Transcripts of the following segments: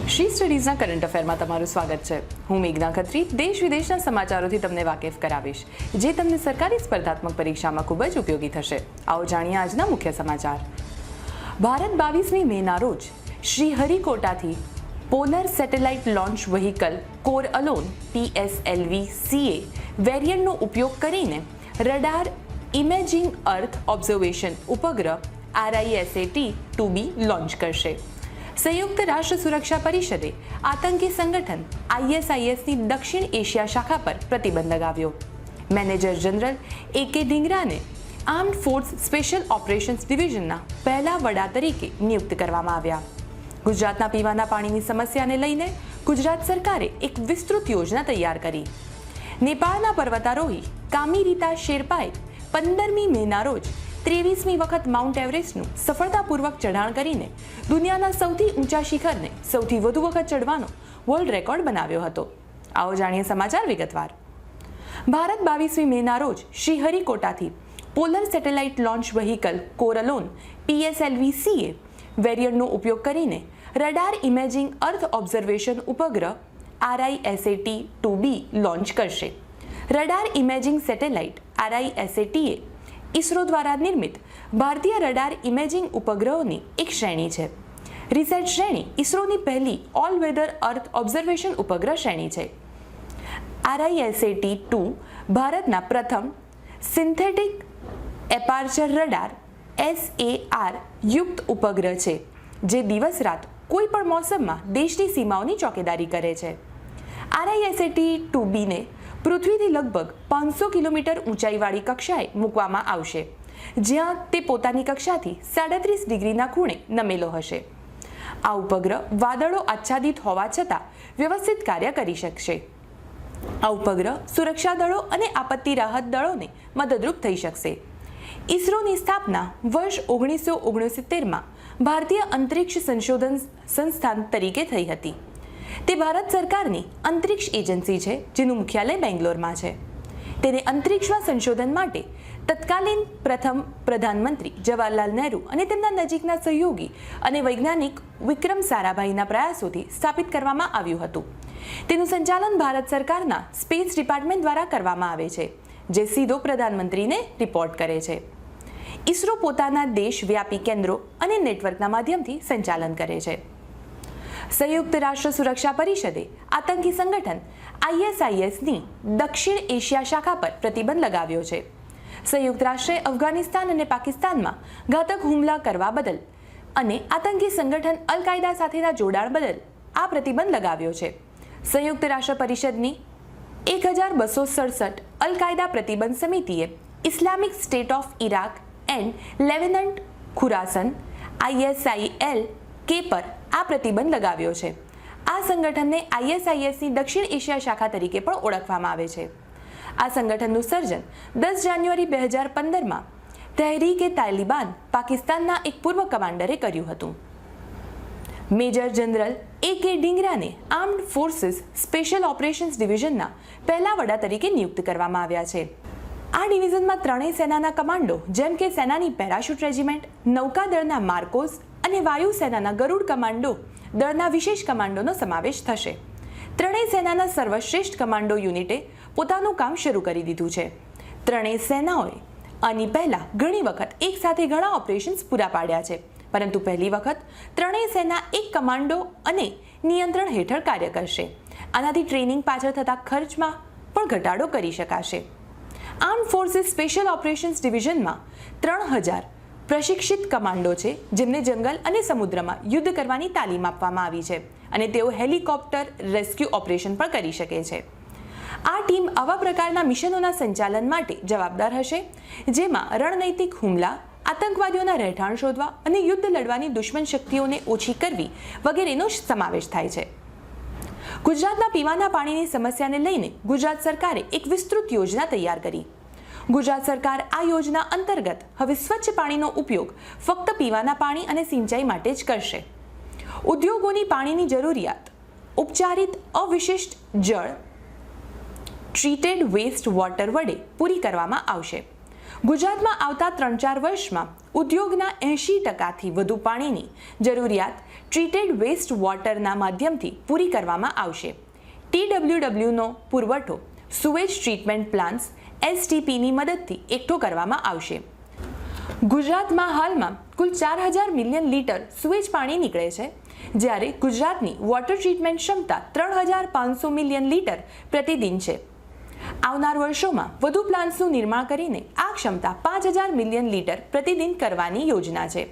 Shri સ્ટડીઝના current અફેરમાં તમારું સ્વાગત છે। હું મેઘના ખત્રી દેશ વિદેશના સમાચારોથી તમને વાકેફ કરાવીશ, જે તમને સરકારી સ્પર્ધાત્મક પરીક્ષામાં ખૂબ જ ઉપયોગી થશે। આવો જાણીએ આજના મુખ્ય સમાચાર। ભારત 22મી મેના રોજ શ્રીહરિકોટાથી polar satellite launch vehicle core alone PSLV-CA વેરિયન્ટનો ઉપયોગ કરીને રડાર ઇમેજિંગ અર્થ ઓબ્ઝર્વેશન ઉપગ્રહ RISAT-2B લોન્ચ કરશે। સંયુક્ત રાષ્ટ્ર સુરક્ષા પરિષદે આતંકી સંગઠન ISISની દક્ષિણ એશિયા શાખા પર પ્રતિબંધ લગાવ્યો। મેનેજર જનરલ AK ઢીંગરાને આર્મ્ડ ફોર્સ સ્પેશિયલ ઓપરેશન્સ ડિવિઝનના પહેલા વડા તરીકે નિયુક્ત કરવામાં આવ્યા। ગુજરાતના પીવાના પાણીની સમસ્યાને લઈને ગુજરાત સરકારે એક વિસ્તૃત યોજના તૈયાર કરી। નેપાળના પર્વતારોહી કામીરીતા શેરપાએ 15મી મેના રોજ 23મી વખત માઉન્ટ એવરેસ્ટનું સફળતાપૂર્વક ચઢાણ કરીને દુનિયાના સૌથી ઊંચા શિખરને સૌથી વધુ વખત ચઢવાનો વર્લ્ડ રેકોર્ડ બનાવ્યો હતો। આવો જાણીએ સમાચાર વિગતવાર। ભારત 22મી મેના રોજ શ્રીહરિકોટાથી polar satellite launch vehicle core alone PSLV-CA વેરિયન્ટનો ઉપયોગ કરીને રડાર ઇમેજિંગ અર્થ ઓબ્ઝર્વેશન ઉપગ્રહ RISAT-2B લોન્ચ કરશે। રડાર ઇમેજિંગ સેટેલાઇટ RISAT-એ ઇસરો દ્વારા નિર્મિત ભારતીય રડાર ઇમેજિંગ ઉપગ્રહોની એક શ્રેણી છે। રિસેટ શ્રેણી ઇસરોની પહેલી ઓલ વેધર અર્થ ઓબ્ઝર્વેશન ઉપગ્રહ શ્રેણી છે। RISAT-2 ભારતના પ્રથમ સિન્થેટિક એપાર્ચર રડાર SAR યુક્ત ઉપગ્રહ છે, જે દિવસ રાત કોઈ પણ મોસમમાં દેશની સીમાઓની ચોકીદારી કરે છે। RISAT-2Bને પૃથ્વીથી લગભગ 500 કિલોમીટર ઊંચાઈવાળી કક્ષાએ મૂકવામાં આવશે, જ્યાં તે પોતાની કક્ષાથી 37 ડિગ્રીના ખૂણે નમેલો હશે। આ ઉપગ્રહ વાદળો આચ્છાદિત હોવા છતાં વ્યવસ્થિત કાર્ય કરી શકશે। આ ઉપગ્રહ સુરક્ષા દળો અને આપત્તિ રાહત દળોને મદદરૂપ થઈ શકશે। ઇસરોની સ્થાપના વર્ષ 1969માં ભારતીય અંતરિક્ષ સંશોધન સંસ્થાન તરીકે થઈ હતી। તે ભારત સરકારની અંતરિક્ષ એજન્સી છે, જેનું મુખ્યાલય બેંગ્લોરમાં છે। તેને અંતરિક્ષમાં સંશોધન માટે તત્કાલીન પ્રથમ પ્રધાનમંત્રી જવાહરલાલ નહેરુ અને તેમના નજીકના સહયોગી અને વૈજ્ઞાનિક વિક્રમ સારાભાઈના પ્રયાસોથી સ્થાપિત કરવામાં આવ્યું હતું। તેનું સંચાલન ભારત સરકારના સ્પેસ ડિપાર્ટમેન્ટ દ્વારા કરવામાં આવે છે, જે સીધો પ્રધાનમંત્રીને રિપોર્ટ કરે છે। ઇસરો પોતાના દેશવ્યાપી કેન્દ્રો અને નેટવર્કના માધ્યમથી સંચાલન કરે છે। સંયુક્ત રાષ્ટ્ર સુરક્ષા પરિષદે આતંકી સંગઠન ISISની દક્ષિણ એશિયા શાખા પર પ્રતિબંધ લગાવ્યો છે। સંયુક્ત રાષ્ટ્રે અફઘાનિસ્તાન અને પાકિસ્તાનમાં ઘાતક હુમલા કરવા બદલ અને આતંકી સંગઠન અલ કાયદા સાથેના જોડાણ બદલ આ પ્રતિબંધ લગાવ્યો છે। સંયુક્ત રાષ્ટ્ર પરિષદની 1267 અલ કાયદા પ્રતિબંધ સમિતિએ Islamic State of Iraq and Levant Khorasan ISIL-K પર આ પ્રતિબંધ લગાવ્યો છે। આ સંગઠનને ISISની દક્ષિણ એશિયા શાખા તરીકે પણ ઓળખવામાં આવે છે। આ સંગઠનનું સર્જન 10 જાન્યુઆરી 2015માં તહેરીકે તાલિબાન પાકિસ્તાનના એક પૂર્વ કમાન્ડરે કર્યું હતું। મેજર જનરલ AK ઢીંગરાને આર્મ્ડ ફોર્સિસ સ્પેશિયલ ઓપરેશન્સ ડિવિઝનના પહેલા વડા તરીકે નિયુક્ત કરવામાં આવ્યા છે। આ ડિવિઝનમાં ત્રણેય સેનાના કમાન્ડો, જેમ કે સેનાની પેરાશૂટ રેજિમેન્ટ, નૌકાદળના માર્કોસ અને વાયુસેનાના ગરુડ કમાન્ડો દળના વિશેષ કમાન્ડોનો સમાવેશ થશે। ત્રણેય સેનાના સર્વશ્રેષ્ઠ કમાન્ડો યુનિટે પોતાનું કામ શરૂ કરી દીધું છે। ત્રણેય સેનાઓએ આની પહેલા ઘણી વખત એક સાથે ઘણા ઓપરેશન્સ પૂરા પાડ્યા છે, પરંતુ પહેલી વખત ત્રણેય સેના એક કમાન્ડો અને નિયંત્રણ હેઠળ કાર્ય કરશે। આનાથી ટ્રેનિંગ પાછળ થતા ખર્ચમાં પણ ઘટાડો કરી શકાશે। આર્મ્ડ ફોર્સિસ સ્પેશિયલ ઓપરેશન્સ ડિવિઝનમાં 3000 પ્રશિક્ષિત કમાન્ડો છે, જેમને જંગલ અને સમુદ્રમાં યુદ્ધ કરવાની તાલીમ આપવામાં આવી છે અને તેઓ હેલિકોપ્ટર રેસ્ક્યુ ઓપરેશન પણ કરી શકે છે। આ ટીમ આવા પ્રકારના મિશનોના સંચાલન માટે જવાબદાર હશે, જેમાં રણનૈતિક હુમલા, આતંકવાદીઓના રહેઠાણ શોધવા અને યુદ્ધ લડવાની દુશ્મન શક્તિઓને ઓછી કરવી વગેરેનો સમાવેશ થાય છે। ગુજરાતના પીવાના પાણીની સમસ્યાને લઈને ગુજરાત સરકારે એક વિસ્તૃત યોજના તૈયાર કરી। ગુજરાત સરકાર આ યોજના અંતર્ગત હવે સ્વચ્છ પાણીનો ઉપયોગ ફક્ત પીવાના પાણી અને સિંચાઈ માટે જ કરશે। ઉદ્યોગોની પાણીની જરૂરિયાત ઉપચારિત અવિશિષ્ટ જળ ટ્રીટેડ વેસ્ટ વોટર વડે પૂરી કરવામાં આવશે। ગુજરાતમાં આવતા 3-4 વર્ષમાં ઉદ્યોગના 80%થી વધુ પાણીની જરૂરિયાત ટ્રીટેડ વેસ્ટ વોટરના માધ્યમથી પૂરી કરવામાં આવશે. TWWનો પુરવઠો સુએજ ટ્રીટમેન્ટ પ્લાન્ટ્સ STPની મદદથી એકઠો કરવામાં આવશે. ગુજરાતમાં હાલમાં કુલ 4000 મિલિયન લીટર સુએજ પાણી નીકળે છે, જ્યારે ગુજરાતની વોટર ટ્રીટમેન્ટ ક્ષમતા 3500 મિલિયન લીટર પ્રતિદિન છે. આવનાર વર્ષોમાં વધુ પ્લાન્ટ્સનું નિર્માણ કરીને આ ક્ષમતા 5000 મિલિયન લીટર પ્રતિદિન કરવાની યોજના છે.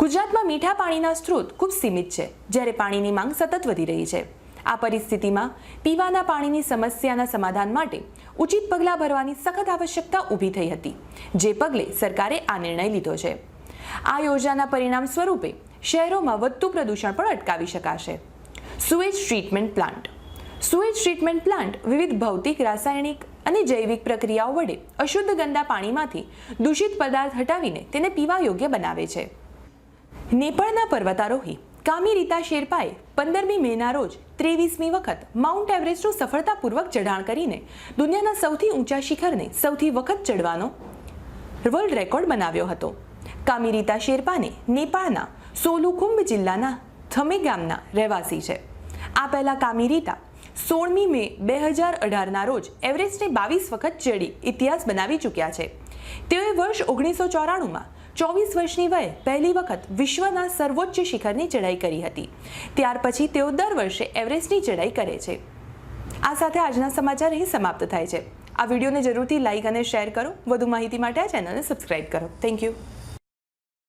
ગુજરાતમાં મીઠા પાણીના સ્ત્રોત ખૂબ સીમિત છે, જ્યારે પાણીની માંગ સતત વધી રહી છે. આ પરિસ્થિતિમાં પીવાના પાણીની સમસ્યાના સમાધાન માટે ઉચિત પગલાં ભરવાની સખત આવશ્યકતા ઊભી થઈ હતી, જે પગલે સરકારે આ નિર્ણય લીધો છે. આ યોજનાના પરિણામ સ્વરૂપે શહેરોમાં વધતું પ્રદૂષણ પણ અટકાવી શકાશે. Sewage treatment plant. Sewage treatment plant વિવિધ ભૌતિક, રાસાયણિક અને જૈવિક પ્રક્રિયાઓ વડે અશુદ્ધ ગંદા પાણીમાંથી દૂષિત પદાર્થ હટાવીને તેને પીવા યોગ્ય બનાવે છે. નેપાળના પર્વતારોહી કામિરીતા શેરપાએ 15મી મેના રોજ 23મી વખત માઉન્ટ એવરેસ્ટનું સફળતાપૂર્વક ચઢાણ કરીને દુનિયાના સૌથી ઊંચા શિખરને સૌથી વખત ચડવાનો વર્લ્ડ રેકોર્ડ બનાવ્યો હતો. કામિરીતા શેરપાને નેપાળના સોલુખુંબ જિલ્લાના થમે ગામના રહેવાસી છે. આ પહેલા કામિરીતા 16મી મે 2018ના રોજ એવરેસ્ટને 22 વખત ચડી ઇતિહાસ બનાવી ચૂક્યા છે. તેઓએ વર્ષ 1994માં 24 વર્ષની વયે પહેલી વખત વિશ્વના સર્વોચ્ચ શિખરની ચઢાઈ કરી હતી. ત્યાર પછી તેઓ દર વર્ષે એવરેસ્ટની ચઢાઈ કરે છે. આ સાથે આજના સમાચાર અહીં સમાપ્ત થાય છે. આ વિડીયોને જરૂરથી લાઇક અને શેર કરો. વધુ માહિતી માટે આ ચેનલને સબસ્ક્રાઇબ કરો. Thank you.